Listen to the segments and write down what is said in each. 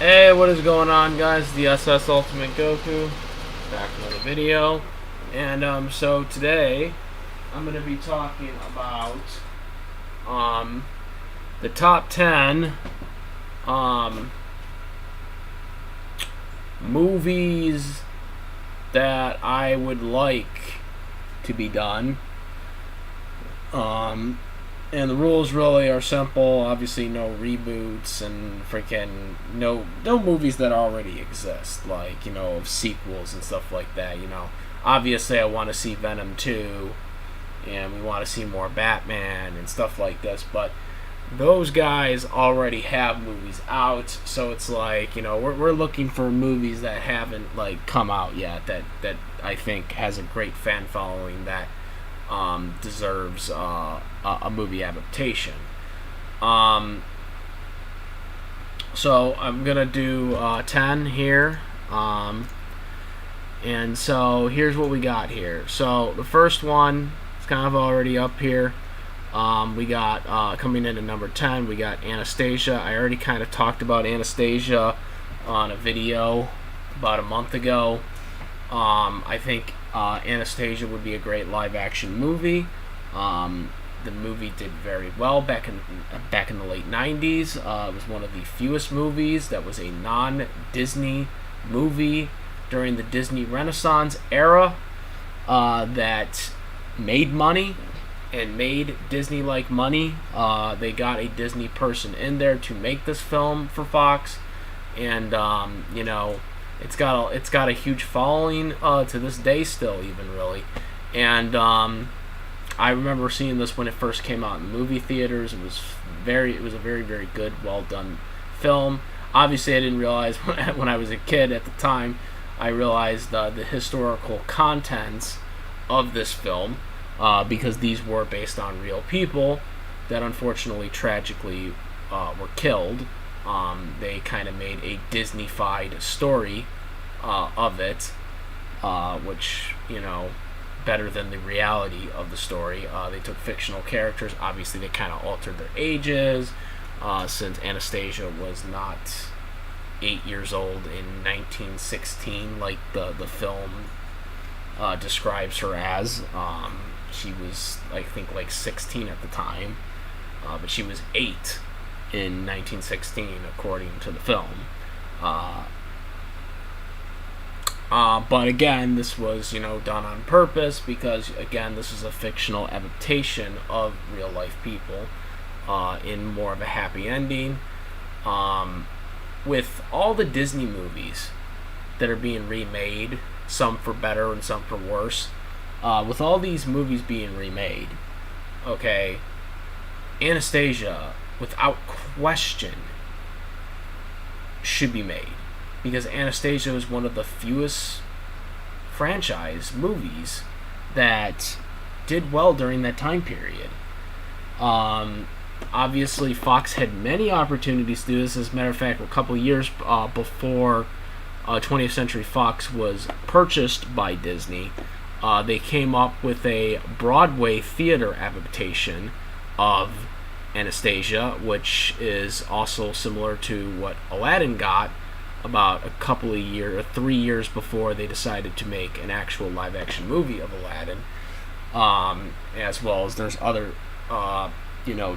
Hey, what is going on, guys? The SS Ultimate Goku back with another video, and so today I'm gonna be talking about the top 10 movies that I would like to be done. And the rules really are simple. Obviously, no reboots and freaking no movies that already exist, like of sequels and stuff like that. Obviously, I want to see Venom 2, and we want to see more Batman and stuff like this. But those guys already have movies out, so it's like we're looking for movies that haven't come out yet. That I think has a great fan following that deserves a movie adaptation. So I'm gonna do 10 here, and so here's what we got here. So the first one is kind of already up here. We got coming in at number 10. We got Anastasia. I already kind of talked about Anastasia on a video about a month ago. I think Anastasia would be a great live-action movie. The movie did very well back in the late 90s. It was one of the fewest movies that was a non-Disney movie during the Disney Renaissance era that made money and made Disney-like money. They got a Disney person in there to make this film for Fox, and it's got a huge following to this day still, even really. And I remember seeing this when it first came out in movie theaters. It was a very, very good, well done film. Obviously, I didn't realize when I was a kid at the time. I realized the historical contents of this film because these were based on real people that unfortunately, tragically, were killed. They kind of made a Disney-fied story of it, which, better than the reality of the story. They took fictional characters. Obviously, they kind of altered their ages, since Anastasia was not 8 years old in 1916, like the film describes her as. She was, I think, 16 at the time, but she was 8 in 1916, according to the film. But again, this was, done on purpose because, again, this is a fictional adaptation of real-life people in more of a happy ending. With all the Disney movies that are being remade, some for better and some for worse, with all these movies being remade, okay, Anastasia, without question, should be made. Because Anastasia is one of the fewest franchise movies that did well during that time period. Obviously, Fox had many opportunities to do this. As a matter of fact, a couple of years before 20th Century Fox was purchased by Disney, they came up with a Broadway theater adaptation of Anastasia, which is also similar to what Aladdin got about 3 years before they decided to make an actual live-action movie of Aladdin. As well as there's other,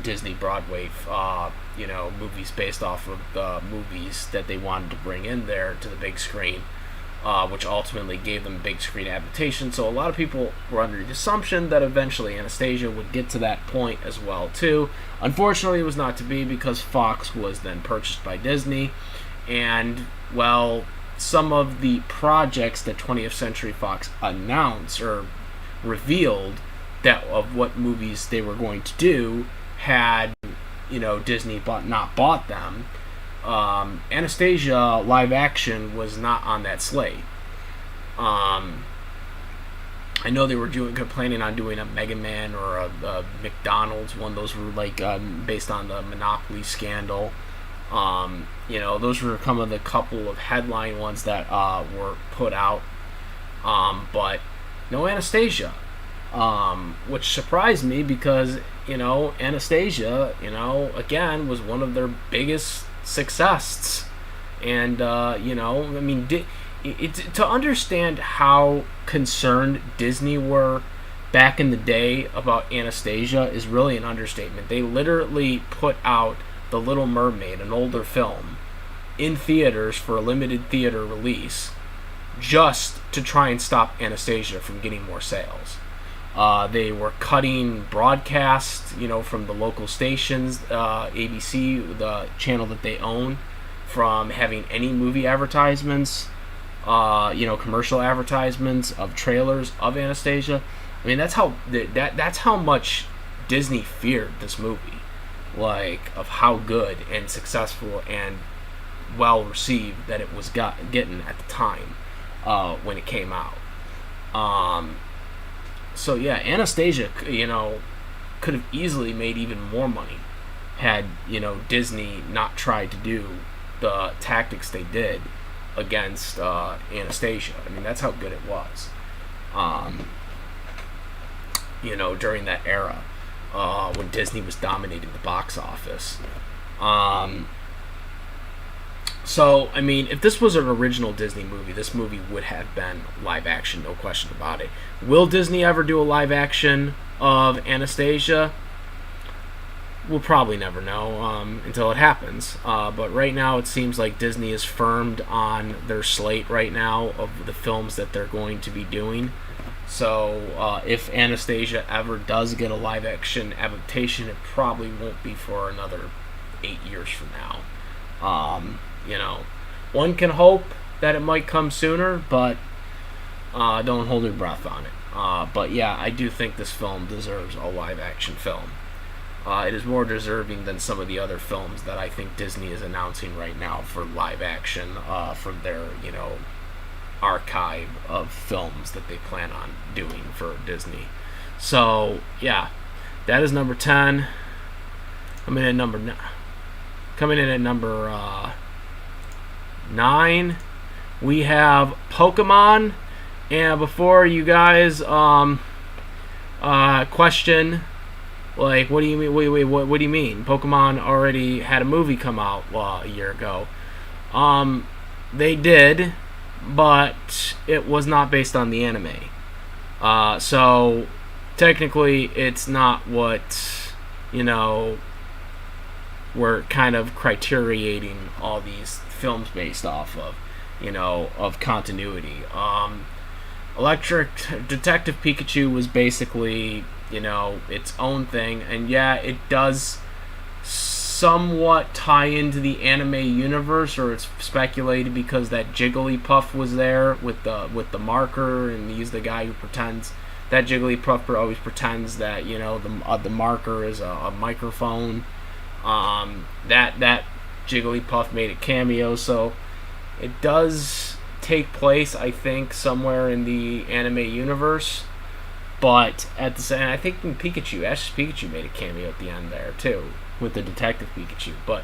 Disney Broadway, movies based off of the movies that they wanted to bring in there to the big screen, which ultimately gave them big screen adaptation. So a lot of people were under the assumption that eventually Anastasia would get to that point as well, too. Unfortunately, it was not to be because Fox was then purchased by Disney. And, well, some of the projects that 20th Century Fox announced or revealed that of what movies they were going to do had, Disney not bought them. Anastasia live action was not on that slate. I know they were planning on doing a Mega Man or a McDonald's one. Those were based on the Monopoly scandal. Those were some of the couple of headline ones that were put out, but no Anastasia, which surprised me because Anastasia, again, was one of their biggest successes And I mean, to understand how concerned Disney were back in the day about Anastasia is really an understatement. They literally put out The Little Mermaid, an older film, in theaters for a limited theater release, just to try and stop Anastasia from getting more sales. They were cutting broadcasts, from the local stations, ABC, the channel that they own, from having any movie advertisements, commercial advertisements of trailers of Anastasia. I mean, that's how much Disney feared this movie, like of how good and successful and well received that it was getting at the time when it came out. So yeah, Anastasia, could have easily made even more money had Disney not tried to do the tactics they did against Anastasia. I mean, that's how good it was. During that era when Disney was dominating the box office. So, I mean, if this was an original Disney movie, this movie would have been live action, no question about it. Will Disney ever do a live action of Anastasia? We'll probably never know until it happens. But right now, it seems like Disney is firmed on their slate right now of the films that they're going to be doing. So, if Anastasia ever does get a live action adaptation, it probably won't be for another 8 years from now. One can hope that it might come sooner, but don't hold your breath on it. But yeah, I do think this film deserves a live action film. It is more deserving than some of the other films that I think Disney is announcing right now for live action from their, archive of films that they plan on doing for Disney. So, yeah, that is number 10. Coming in at number 9, we have Pokemon. And before you guys question, like, what do you mean? Wait, what do you mean? Pokemon already had a movie come out a year ago. They did, but it was not based on the anime. So technically, it's not what we're kind of criteriating all these films based off of, of continuity. Electric Detective Pikachu was basically, its own thing, and yeah, it does somewhat tie into the anime universe, or it's speculated because that Jigglypuff was there with the marker, and he's the guy who pretends that Jigglypuff always pretends that the marker is a microphone. That Jigglypuff made a cameo, so it does take place, I think, somewhere in the anime universe. But at the same, I think Ash's Pikachu made a cameo at the end there too, with the Detective Pikachu. But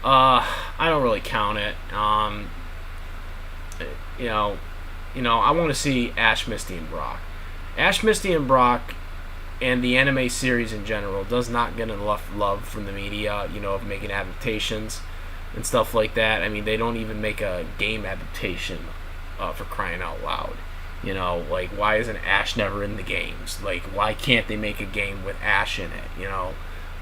I don't really count it. I want to see Ash, Misty, and Brock. Ash, Misty, and Brock, and the anime series in general does not get enough love from the media, of making adaptations and stuff like that. I mean, they don't even make a game adaptation for crying out loud. Like, why isn't Ash never in the games? Like, why can't they make a game with Ash in it, And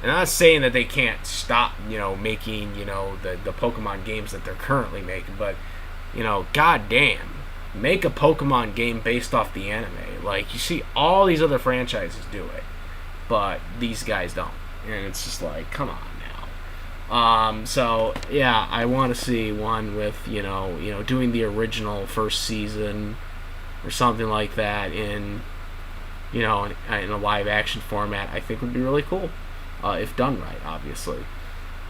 I'm not saying that they can't stop, making, the Pokemon games that they're currently making, but, goddamn, make a Pokemon game based off the anime. Like, you see all these other franchises do it, but these guys don't. And it's just like, come on now. So, yeah, I want to see one with, doing the original first season or something like that in a live action format. I think would be really cool if done right, obviously.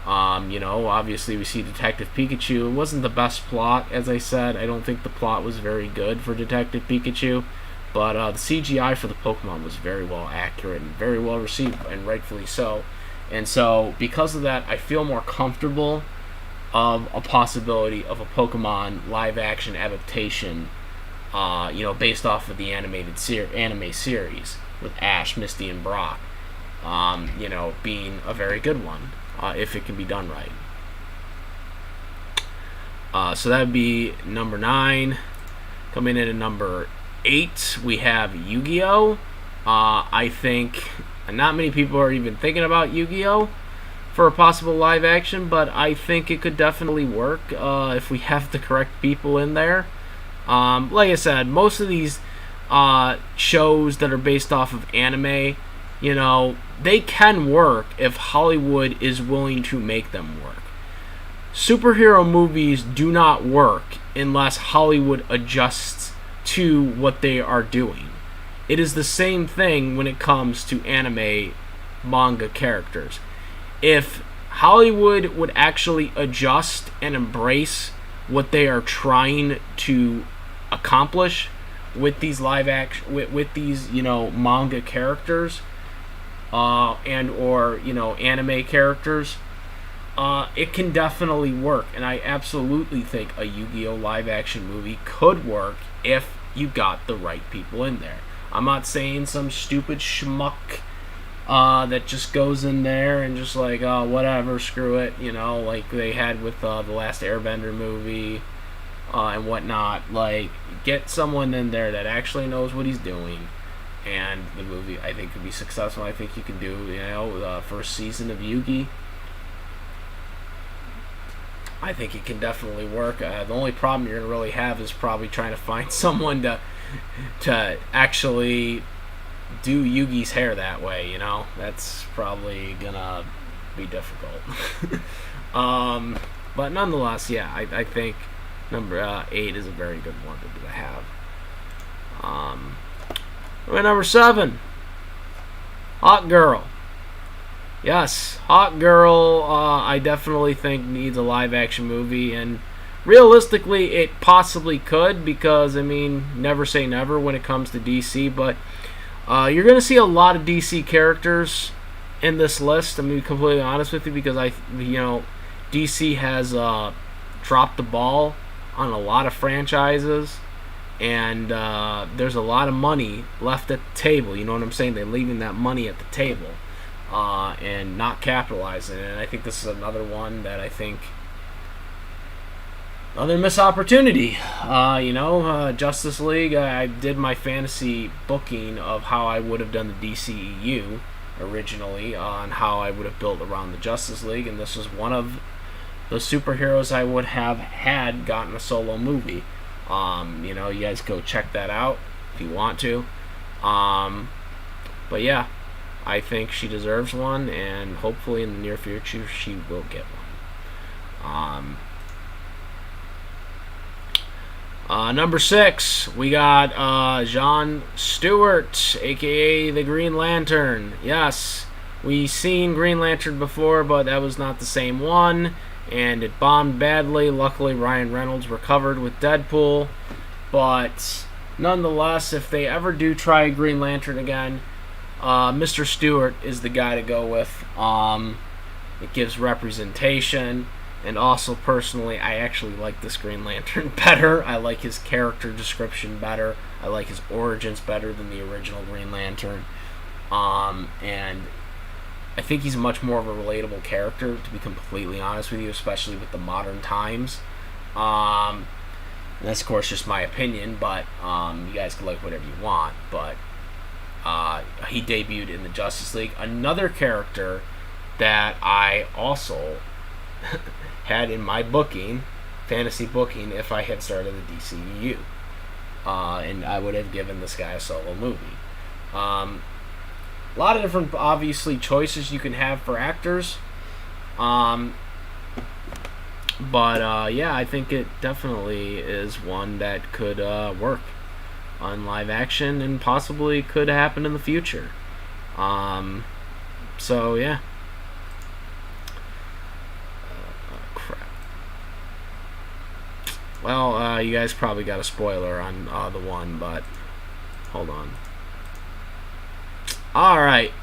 Obviously we see Detective Pikachu. It wasn't the best plot, as I said. I don't think the plot was very good for Detective Pikachu, but the CGI for the Pokemon was very well accurate and very well received, and rightfully so. And so because of that, I feel more comfortable of a possibility of a Pokemon live action adaptation based off of the anime series with Ash, Misty, and Brock, being a very good one, if it can be done right. So that would be number 9. Coming in at number 8, we have YuGiOh. I think not many people are even thinking about YuGiOh for a possible live action, but I think it could definitely work if we have the correct people in there. Like I said, most of these shows that are based off of anime, you know, they can work if Hollywood is willing to make them work. Superhero movies do not work unless Hollywood adjusts to what they are doing. It is the same thing when it comes to anime manga characters. If Hollywood would actually adjust and embrace what they are trying to accomplish with these live action, with these, you know, manga characters, and or, you know, anime characters, it can definitely work. And I absolutely think a YuGiOh live action movie could work if you got the right people in there. I'm not saying some stupid schmuck that just goes in there and just like, oh, whatever, screw it, you know, like they had with the last Airbender movie and whatnot. Like, get someone in there that actually knows what he's doing, and the movie, I think, could be successful. I think you can do, you know, the first season of Yugi. I think it can definitely work. The only problem you're going to really have is probably trying to find someone to actually do Yugi's hair that way, you know? That's probably going to be difficult. But nonetheless, yeah, I think number 8 is a very good one to have. Number 7, Hot Girl. Yes, Hot Girl, I definitely think needs a live-action movie, and realistically, it possibly could, because, I mean, never say never when it comes to DC, but you're going to see a lot of DC characters in this list, I'm going to be completely honest with you, because, DC has dropped the ball on a lot of franchises, and there's a lot of money left at the table, you know what I'm saying? They're leaving that money at the table. And not capitalizing it. And I think this is another one that I think another missed opportunity. Justice League, I did my fantasy booking of how I would have done the DCEU originally, on how I would have built around the Justice League, and this was one of the superheroes I would have had gotten a solo movie. You guys go check that out if you want to. But yeah, I think she deserves one, and hopefully in the near future she will get one. Number 6, we got John Stewart, aka the Green Lantern. Yes, we seen Green Lantern before, but that was not the same one, and it bombed badly. Luckily, Ryan Reynolds recovered with Deadpool, but nonetheless, if they ever do try Green Lantern again, Mr. Stewart is the guy to go with. It gives representation, and also personally, I actually like this Green Lantern better. I like his character description better. I like his origins better than the original Green Lantern. And I think he's much more of a relatable character, to be completely honest with you, especially with the modern times. And that's, of course, just my opinion, but you guys can like whatever you want, but he debuted in the Justice League. Another character that I also had in my booking, fantasy booking, if I had started the DCEU. And I would have given this guy a solo movie. A lot of different, obviously, choices you can have for actors. But yeah, I think it definitely is one that could work on live action, and possibly could happen in the future. So yeah. Crap. Well, you guys probably got a spoiler on the one, but hold on. Alright.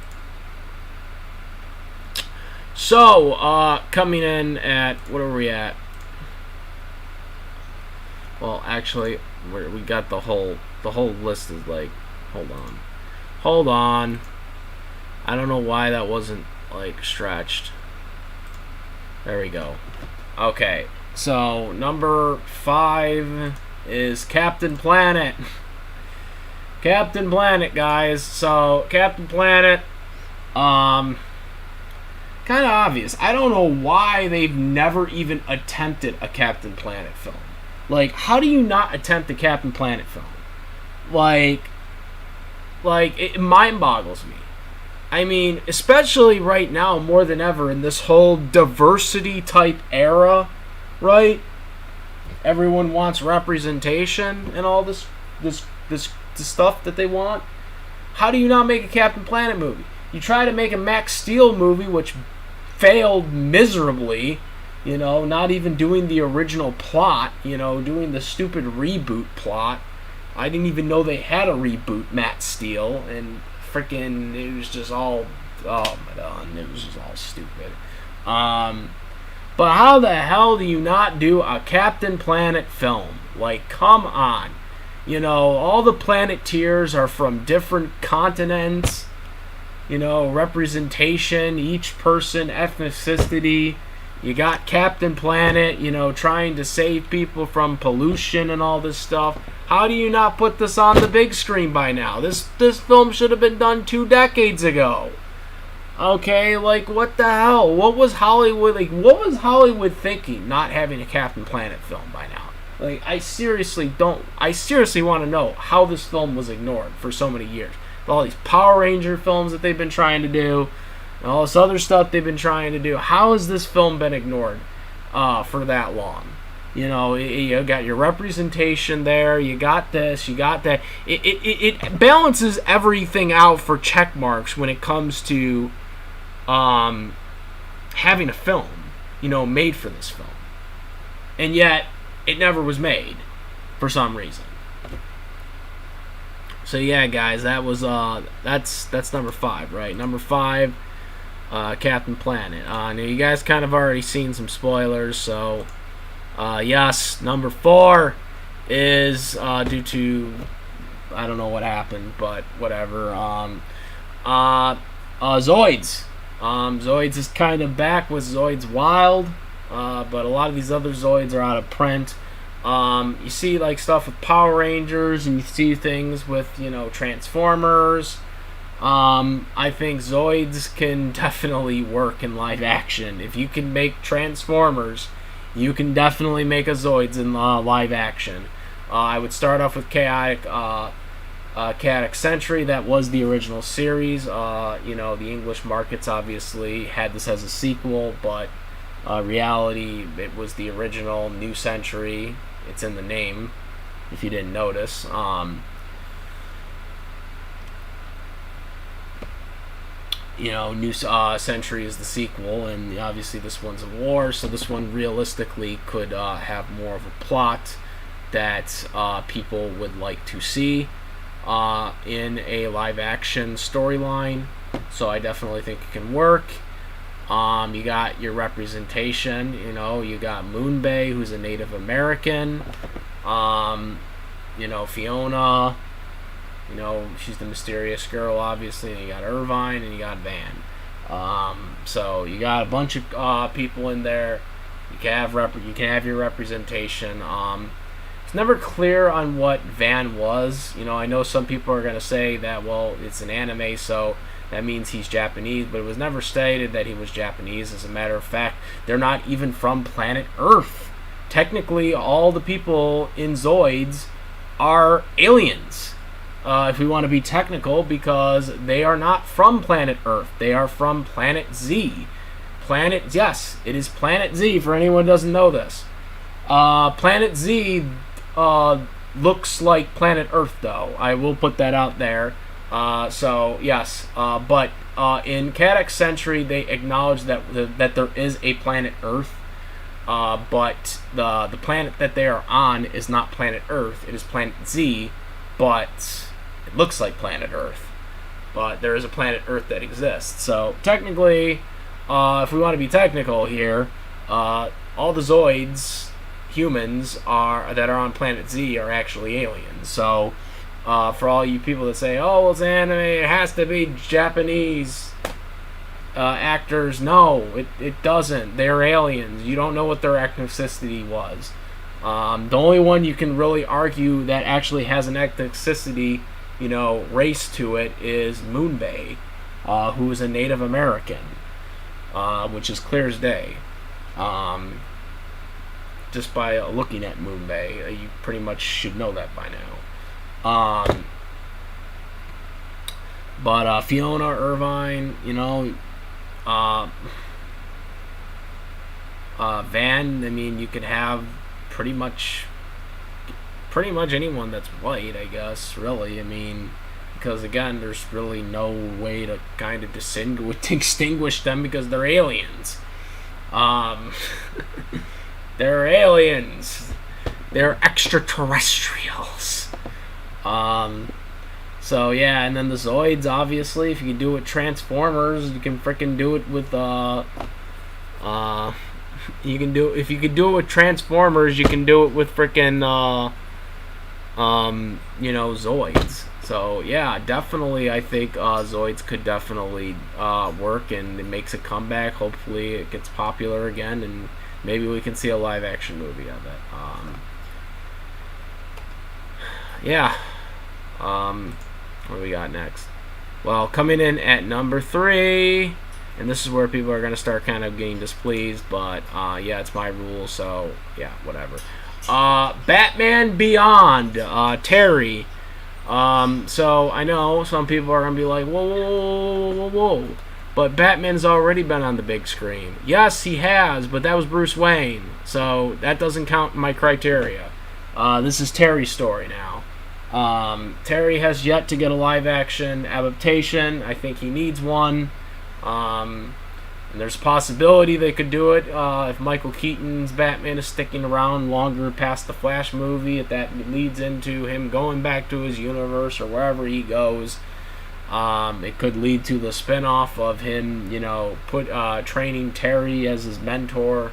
So, coming in at, what are we at? Well, actually, we got the whole list is like, hold on. I don't know why that wasn't like stretched. There we go. Okay, So number 5 is Captain Planet. Captain Planet, guys. So Captain Planet, kind of obvious. I don't know why they've never even attempted a Captain Planet film. Like, how do you not attempt a Captain Planet film? Like it mind boggles me. I mean, especially right now, more than ever, in this whole diversity type era, right? Everyone wants representation and all this stuff that they want. How do you not make a Captain Planet movie? You try to make a Max Steel movie, which failed miserably, not even doing the original plot, doing the stupid reboot plot. I didn't even know they had a reboot, Matt Steel, and freaking, it was just all, oh my god, it was just all stupid. But how the hell do you not do a Captain Planet film? Like, come on. All the Planeteers are from different continents, representation, each person, ethnicity. You got Captain Planet, trying to save people from pollution and all this stuff. How do you not put this on the big screen by now? This film should have been done 2 decades ago. Okay, like, what the hell? What was Hollywood thinking not having a Captain Planet film by now? Like, I seriously want to know how this film was ignored for so many years. All these Power Ranger films that they've been trying to do, and all this other stuff they've been trying to do. How has this film been ignored for that long? You got your representation there, you got this, you got that. It balances everything out for check marks when it comes to having a film, made for this film. And yet, it never was made for some reason. So yeah, guys, that was that's number 5, right? Number 5, Captain Planet. Now you guys kind of already seen some spoilers, so yes, number 4 is due to, I don't know what happened, but whatever. Zoids. Zoids is kind of back with Zoids Wild, but a lot of these other Zoids are out of print. You see like stuff with Power Rangers, and you see things with Transformers. I think Zoids can definitely work in live action. If you can make Transformers, you can definitely make a Zoids in live action. I would start off with Chaotic Century. That was the original series. The English markets obviously had this as a sequel, but reality, it was the original New Century. It's in the name, if you didn't notice. New Century is the sequel, and obviously this one's a war, so this one realistically could have more of a plot that people would like to see in a live-action storyline. So I definitely think it can work. You got your representation, you got Moonbay, who's a Native American, Fiona, she's the mysterious girl, obviously, and you got Irvine, and you got Van. So you got a bunch of people in there. You can have your representation. It's never clear on what Van was. I know some people are going to say that, well, it's an anime, so that means he's Japanese, but it was never stated that he was Japanese. As a matter of fact, they're not even from planet Earth. Technically, all the people in Zoids are aliens, if we want to be technical, because they are not from planet Earth. They are from planet Z. Yes, it is planet Z, for anyone who doesn't know this. Planet Z looks like planet Earth, though. I will put that out there. So yes, but in Chaotic Century they acknowledge that there is a planet Earth, but the planet that they are on is not planet Earth. It is planet Z, but it looks like planet Earth. But there is a planet Earth that exists. So technically, if we want to be technical here, all the Zoids humans that are on planet Z are actually aliens. So for all you people that say, oh, well, it's anime, it has to be Japanese, actors, no, it doesn't. They're aliens. You don't know what their ethnicity was. The only one you can really argue that actually has an ethnicity, race to it is Moonbay, who is a Native American, which is clear as day. Just by looking at Moonbay, you pretty much should know that by now. But Fiona Irvine, Van, I mean, you could have pretty much anyone that's white, I guess, really. I mean, because again, there's really no way to kind of distinguish them because they're aliens. They're aliens. They're extraterrestrials. So yeah, and then the Zoids, obviously, if you can do it with Transformers, you can freaking do it with if you could do it with Transformers, you can do it with freaking Zoids. So yeah, definitely, I think Zoids could definitely work, and it makes a comeback. Hopefully, it gets popular again, and maybe we can see a live action movie of it. What do we got next? Well, coming in at number 3, and this is where people are going to start kind of getting displeased, but yeah, it's my rule, so yeah, whatever. Batman Beyond, Terry. So I know some people are going to be like, whoa, but Batman's already been on the big screen. Yes, he has, but that was Bruce Wayne, so that doesn't count in my criteria. This is Terry's story now. Terry has yet to get a live action adaptation. I think he needs one. And there's a possibility they could do it if Michael Keaton's Batman is sticking around longer past the Flash movie. If that leads into him going back to his universe or wherever he goes, it could lead to the spinoff of him, training Terry as his mentor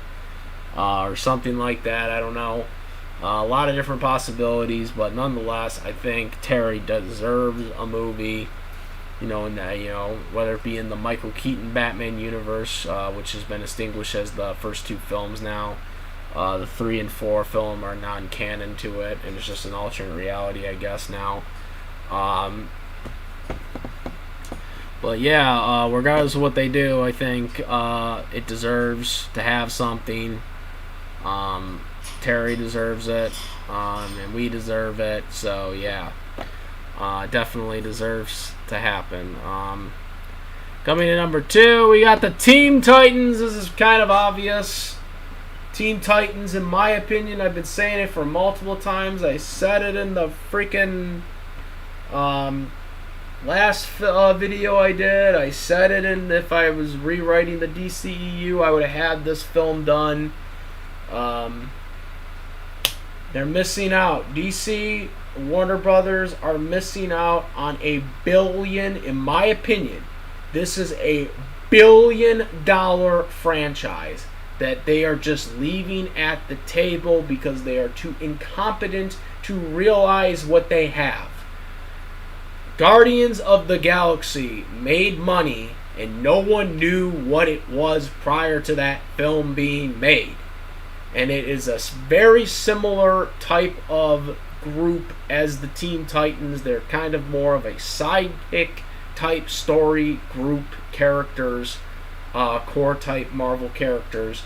or something like that. I don't know. A lot of different possibilities, but nonetheless, I think Terry deserves a movie. Whether it be in the Michael Keaton Batman universe, which has been distinguished as the first 2 films now. The 3 and 4 film are non-canon to it, and it's just an alternate reality, I guess, now. But yeah, regardless of what they do, I think it deserves to have something. Terry deserves it, and we deserve it, so yeah. Definitely deserves to happen. Coming in number 2, we got the Teen Titans. This is kind of obvious. Teen Titans, in my opinion, I've been saying it for multiple times. I said it in the freaking last video I did. I said it in, if I was rewriting the DCEU, I would have had this film done. They're missing out. DC, Warner Brothers are missing out on $1 billion, in my opinion. This is a $1 billion franchise that they are just leaving at the table because they are too incompetent to realize what they have. Guardians of the Galaxy made money and no one knew what it was prior to that film being made. And it is a very similar type of group as the Teen Titans. They're kind of more of a sidekick type story group characters, core type Marvel characters.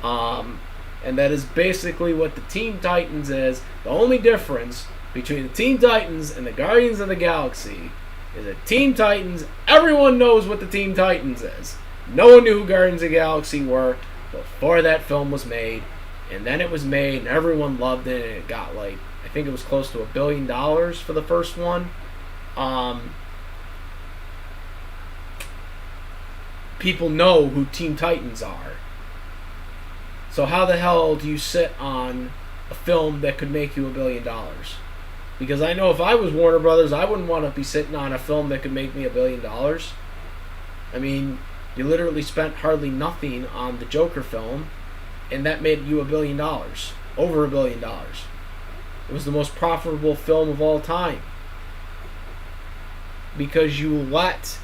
And that is basically what the Teen Titans is. The only difference between the Teen Titans and the Guardians of the Galaxy is that Teen Titans, everyone knows what the Teen Titans is. No one knew who Guardians of the Galaxy were before that film was made. And then it was made, and everyone loved it, and it got I think it was close to $1 billion for the first one. People know who Teen Titans are. So how the hell do you sit on a film that could make you $1 billion? Because I know if I was Warner Brothers, I wouldn't want to be sitting on a film that could make me $1 billion. I mean, you literally spent hardly nothing on the Joker film, and that made you $1 billion. Over $1 billion. It was the most profitable film of all time. Because you let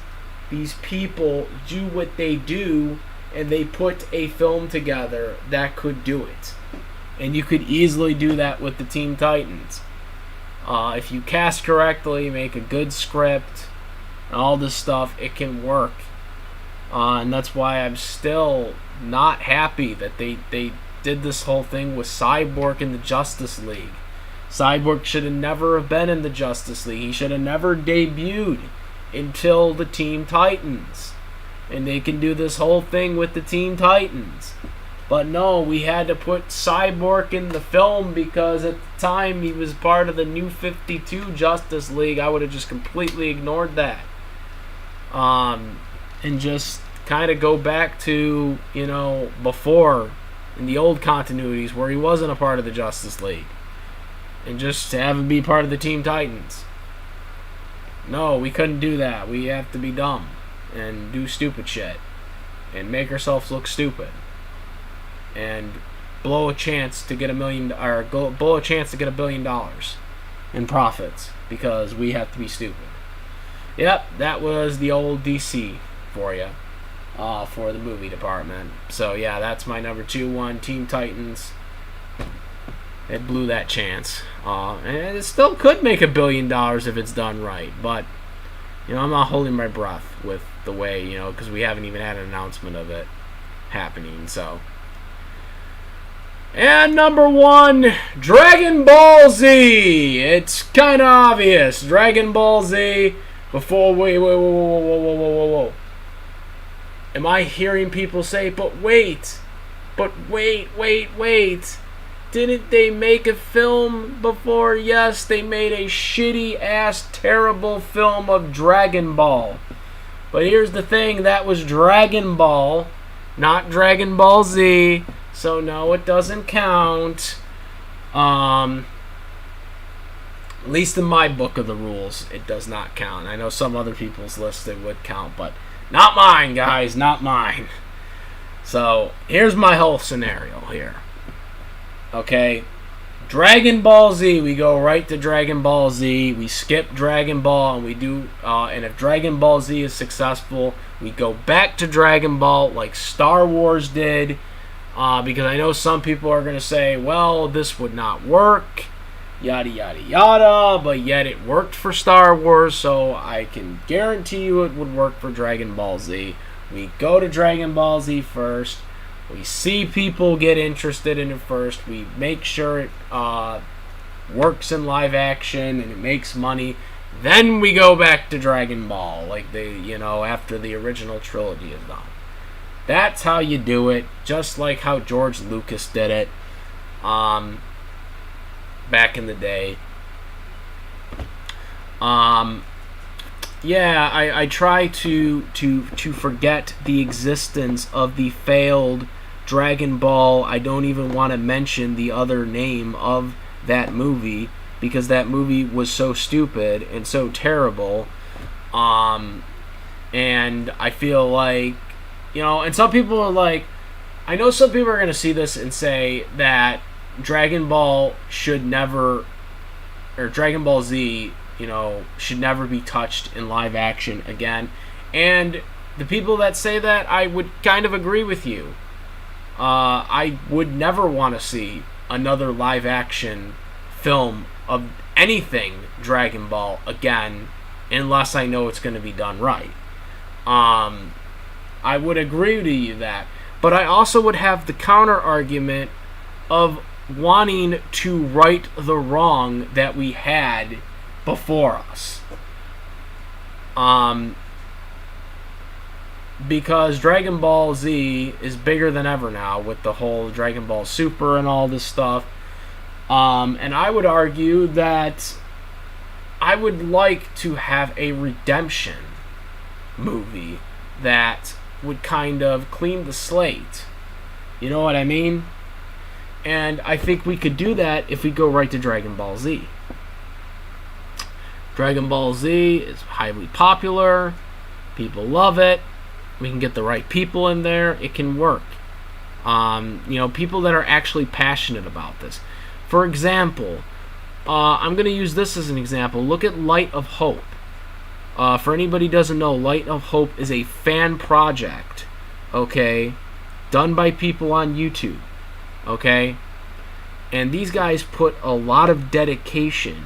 these people do what they do, and they put a film together that could do it. And you could easily do that with the Teen Titans. If you cast correctly, make a good script, and all this stuff, it can work. And that's why I'm still not happy that they did this whole thing with Cyborg in the Justice League. Cyborg should have never have been in the Justice League. He should have never debuted until the Teen Titans. And they can do this whole thing with the Teen Titans. But no, we had to put Cyborg in the film because at the time he was part of the New 52 Justice League. I would have just completely ignored that. And just kind of go back to, before, in the old continuities where he wasn't a part of the Justice League. And just have him be part of the Teen Titans. No, we couldn't do that. We have to be dumb and do stupid shit. And make ourselves look stupid. And blow a chance to get $1 billion in profits because we have to be stupid. Yep, that was the old DC for you, for the movie department. So yeah, that's my number 2 Teen Titans. It blew that chance, and it still could make $1 billion if it's done right. But I'm not holding my breath with the way because we haven't even had an announcement of it happening. So. And number 1, Dragon Ball Z. It's kind of obvious. Dragon Ball Z. Whoa. Am I hearing people say, but wait. Didn't they make a film before? Yes, they made a shitty-ass, terrible film of Dragon Ball. But here's the thing, that was Dragon Ball, not Dragon Ball Z. So no, it doesn't count. At least in my book of the rules, it does not count. I know some other people's lists it would count, but not mine, guys, not mine. So here's my whole scenario here. Okay, Dragon Ball Z, we go right to Dragon Ball Z. We skip Dragon Ball, and we do. And if Dragon Ball Z is successful, we go back to Dragon Ball like Star Wars did. Because I know some people are going to say, well, this would not work, yada, yada, yada, but yet it worked for Star Wars, so I can guarantee you it would work for Dragon Ball Z. We go to Dragon Ball Z first. We see people get interested in it first. We make sure it works in live action and it makes money. Then we go back to Dragon Ball, like after the original trilogy is done. That's how you do it, just like how George Lucas did it back in the day. Yeah, I try to forget the existence of the failed Dragon Ball. I don't even want to mention the other name of that movie because that movie was so stupid and so terrible. And I feel like, and some people are like, I know some people are going to see this and say that Dragon Ball should never, or Dragon Ball Z, should never be touched in live action again. And the people that say that, I would kind of agree with you. I would never want to see another live action film of anything Dragon Ball again unless I know it's going to be done right. I would agree to you that. But I also would have the counter argument of wanting to right the wrong that we had before us. Because Dragon Ball Z is bigger than ever now with the whole Dragon Ball Super and all this stuff. And I would argue that I would like to have a redemption movie that would kind of clean the slate. You know what I mean? And I think we could do that if we go right to Dragon Ball Z. Dragon Ball Z is highly popular. People love it. We can get the right people in there. It can work. People that are actually passionate about this. For example, I'm going to use this as an example. Look at Light of Hope. For anybody who doesn't know, Light of Hope is a fan project, okay, done by people on YouTube, okay, and these guys put a lot of dedication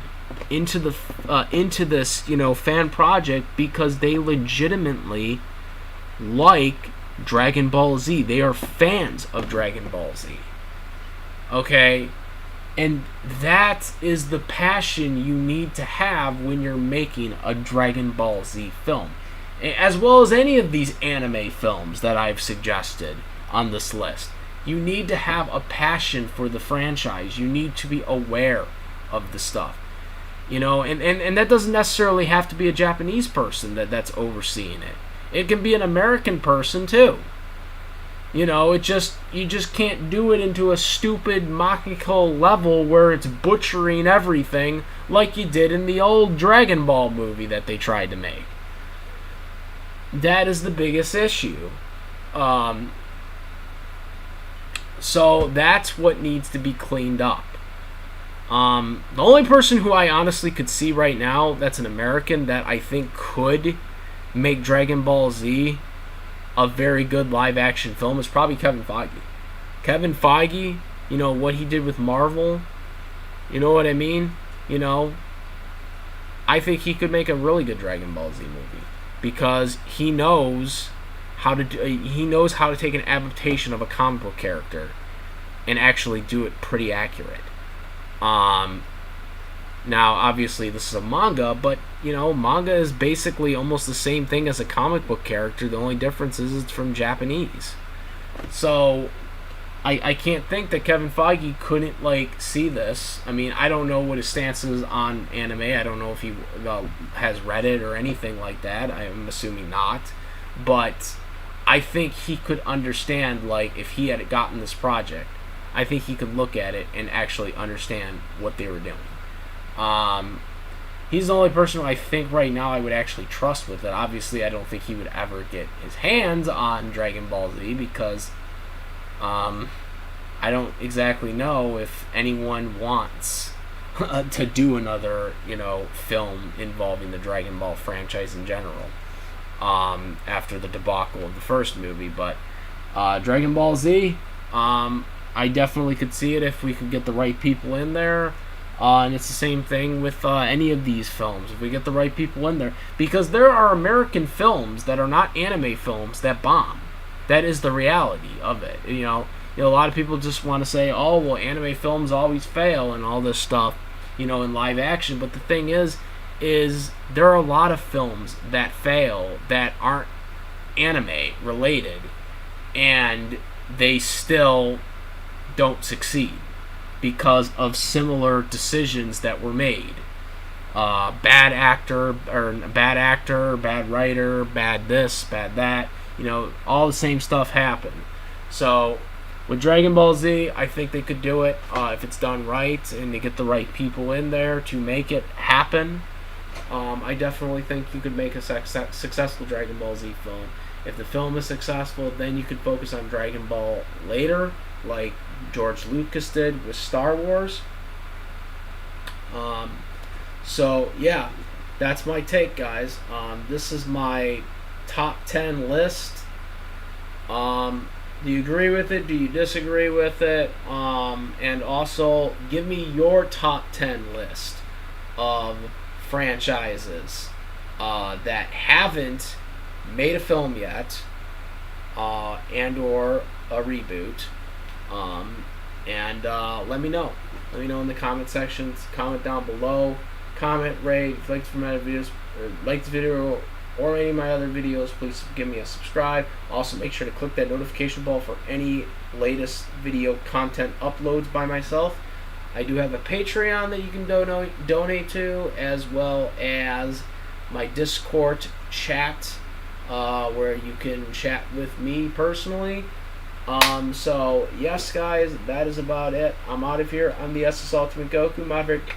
into this, fan project because they legitimately like Dragon Ball Z. They are fans of Dragon Ball Z, okay. And that is the passion you need to have when you're making a Dragon Ball Z film. As well as any of these anime films that I've suggested on this list. You need to have a passion for the franchise. You need to be aware of the stuff. And that doesn't necessarily have to be a Japanese person that's overseeing it. It can be an American person too. You just can't do it into a stupid Makiko level where it's butchering everything like you did in the old Dragon Ball movie that they tried to make. That is the biggest issue. So that's what needs to be cleaned up. The only person who I honestly could see right now that's an American that I think could make Dragon Ball Z a very good live-action film is probably Kevin Feige. Kevin Feige, what he did with Marvel, you know what I mean? I think he could make a really good Dragon Ball Z movie because he knows how to take an adaptation of a comic book character and actually do it pretty accurate. Now, obviously, this is a manga, but, manga is basically almost the same thing as a comic book character. The only difference is it's from Japanese. So, I can't think that Kevin Feige couldn't, see this. I mean, I don't know what his stance is on anime. I don't know if he has read it or anything like that. I'm assuming not. But I think he could understand, if he had gotten this project, I think he could look at it and actually understand what they were doing. He's the only person who I think right now I would actually trust with it. Obviously, I don't think he would ever get his hands on Dragon Ball Z because I don't exactly know if anyone wants to do another, film involving the Dragon Ball franchise in general after the debacle of the first movie. But Dragon Ball Z, I definitely could see it if we could get the right people in there. And it's the same thing with any of these films, if we get the right people in there. Because there are American films that are not anime films that bomb. That is the reality of it. A lot of people just want to say, oh, well, anime films always fail and all this stuff, in live action. But the thing is there are a lot of films that fail that aren't anime related. And they still don't succeed because of similar decisions that were made. Bad actor, bad writer, bad this, bad that. All the same stuff happened. So with Dragon Ball Z, I think they could do it if it's done right and they get the right people in there to make it happen. I definitely think you could make a successful Dragon Ball Z film. If the film is successful, then you could focus on Dragon Ball later, like George Lucas did with Star Wars. So yeah, that's my take, guys. This is my top 10 list. Do you agree with it? Do you disagree with it? And also, give me your top 10 list of franchises that haven't made a film yet, and or a reboot. And let me know. Let me know in the comment sections. Comment down below. Comment, rate, if you like my videos, or like the video, or any of my other videos. Please give me a subscribe. Also, make sure to click that notification bell for any latest video content uploads by myself. I do have a Patreon that you can donate to, as well as my Discord chat, where you can chat with me personally. So yes, guys, that is about it. I'm out of here. I'm the SS Ultimate Goku Maverick.